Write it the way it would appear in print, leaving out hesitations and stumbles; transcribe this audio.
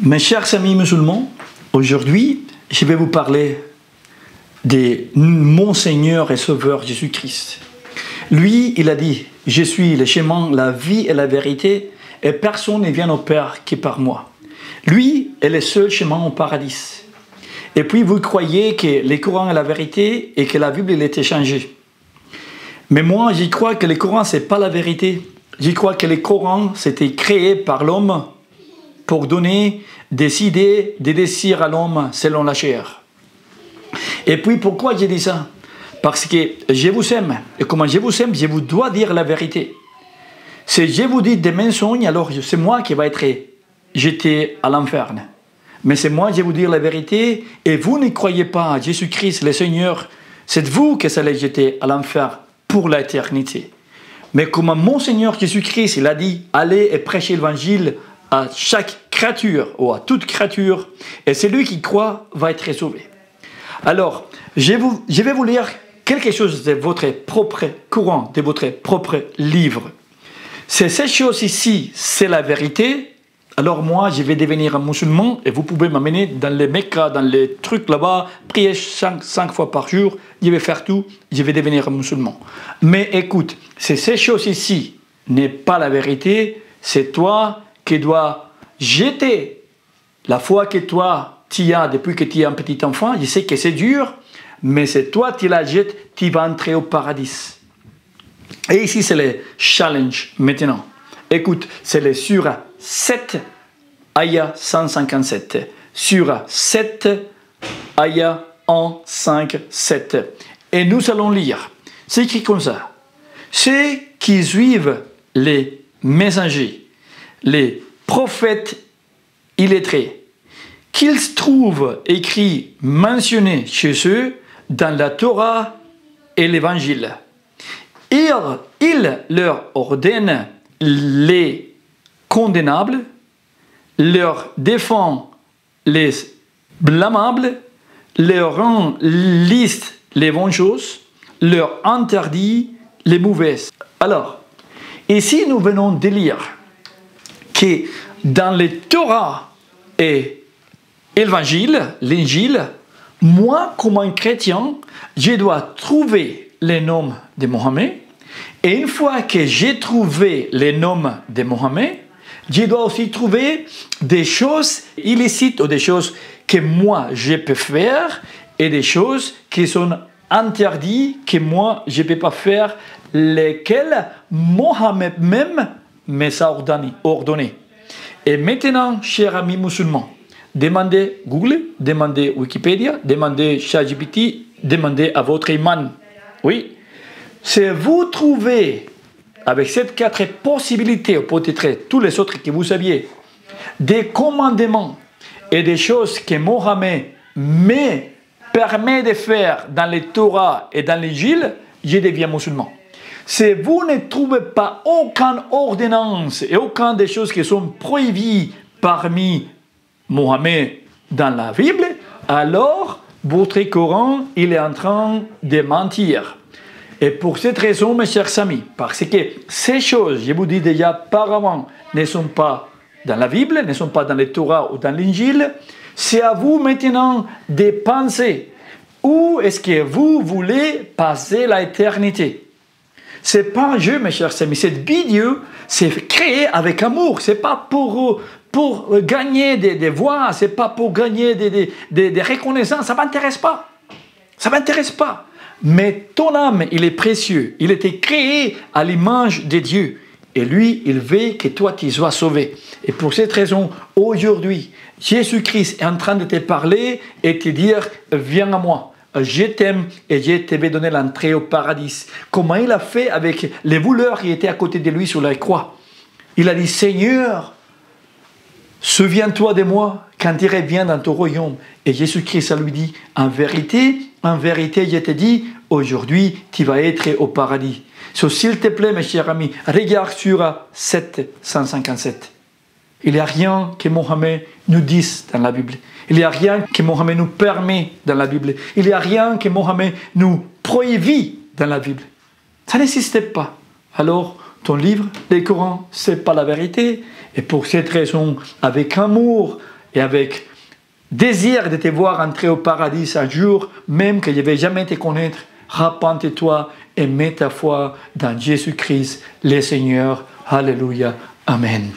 Mes chers amis musulmans, aujourd'hui, je vais vous parler de mon Seigneur et Sauveur Jésus-Christ. Lui, il a dit, « Je suis le chemin, la vie et la vérité, et personne ne vient au Père que par moi. » Lui est le seul chemin au paradis. Et puis, vous croyez que le Coran est la vérité et que la Bible, elle était changée. Mais moi, j'y crois que le Coran, ce n'est pas la vérité. J'y crois que le Coran, c'était créé par l'homme pour donner des idées, des désirs à l'homme selon la chair. Et puis, pourquoi j'ai dit ça? Parce que je vous aime. Et comme je vous aime, je vous dois dire la vérité. Si je vous dis des mensonges, alors c'est moi qui vais être jeté à l'enfer. Mais c'est moi qui vais vous dire la vérité. Et vous ne croyez pas à Jésus-Christ, le Seigneur. C'est vous qui allez jeter à l'enfer pour l'éternité. Mais comme mon Seigneur Jésus-Christ, il a dit, allez et prêchez l'évangile à chaque créature, ou à toute créature, et celui qui croit va être sauvé. Alors, je vais vous lire quelque chose de votre propre Coran, de votre propre livre. Si cette chose ici, c'est la vérité, alors moi, je vais devenir un musulman, et vous pouvez m'amener dans les Mecca, dans les trucs là-bas, prier 5 fois par jour, je vais faire tout, je vais devenir un musulman. Mais écoute, si cette chose ici n'est pas la vérité, c'est toi qui dois jeter la foi que toi, tu as depuis que tu es un petit enfant. Je sais que c'est dur, mais c'est toi qui la jettes, tu vas entrer au paradis. Et ici, c'est le challenge maintenant. Écoute, c'est le Surah 7, Ayah 157. Surah 7, Ayah 1, 5, 7. Et nous allons lire. C'est écrit comme ça. Ceux qui suivent les messagers, les prophètes illettrés, qu'ils trouvent écrit, mentionné chez eux dans la Torah et l'Évangile. Il leur ordonne les condamnables, leur défend les blâmables, leur rend liste les bonnes choses, leur interdit les mauvaises. Alors, ici nous venons de lire que dans les Torah et l'Évangile, moi, comme un chrétien, je dois trouver le nom de Mohammed. Et une fois que j'ai trouvé le nom de Mohammed, je dois aussi trouver des choses illicites ou des choses que moi, je peux faire et des choses qui sont interdites, que moi, je ne peux pas faire, lesquelles Mohammed même me a ordonné. Et maintenant, chers amis musulmans, demandez Google, demandez Wikipédia, demandez ChatGPT, demandez à votre imam. Oui, si vous trouvez, avec ces 4 possibilités, ou peut-être tous les autres que vous saviez, des commandements et des choses que Mohammed me permet de faire dans les Torah et dans l'Évangile, je deviens musulman. Si vous ne trouvez pas aucune ordonnance et aucune des choses qui sont prohibées parmi Mohammed dans la Bible, alors votre Coran il est en train de mentir. Et pour cette raison, mes chers amis, parce que ces choses, je vous dis déjà par avant, ne sont pas dans la Bible, ne sont pas dans les Torah ou dans l'Évangile, c'est à vous maintenant de penser où est-ce que vous voulez passer l'éternité. Ce n'est pas un jeu, mes chers amis. Cette vidéo, c'est créé avec amour. Ce n'est pas pour gagner des voix, ce n'est pas pour gagner des reconnaissances. Ça ne m'intéresse pas. Ça ne m'intéresse pas. Mais ton âme, il est précieux. Il a été créé à l'image de Dieu. Et lui, il veut que toi, tu sois sauvé. Et pour cette raison, aujourd'hui, Jésus-Christ est en train de te parler et te dire, viens à moi. Je t'aime et je te vais donner l'entrée au paradis. Comment il a fait avec les voleurs qui étaient à côté de lui sur la croix. Il a dit, Seigneur, souviens-toi de moi quand tu reviens dans ton royaume. Et Jésus-Christ lui dit, en vérité, je te dis, aujourd'hui, tu vas être au paradis. So, s'il te plaît, mes chers amis, regarde sur 757. Il n'y a rien que Mohammed nous dise dans la Bible. Il n'y a rien que Mohammed nous permet dans la Bible. Il n'y a rien que Mohammed nous prohibit dans la Bible. Ça n'existe pas. Alors, ton livre, le Coran, ce n'est pas la vérité. Et pour cette raison, avec amour et avec désir de te voir entrer au paradis un jour, même que je ne vais jamais te connaître, repente-toi et mets ta foi dans Jésus-Christ, le Seigneur. Alléluia. Amen.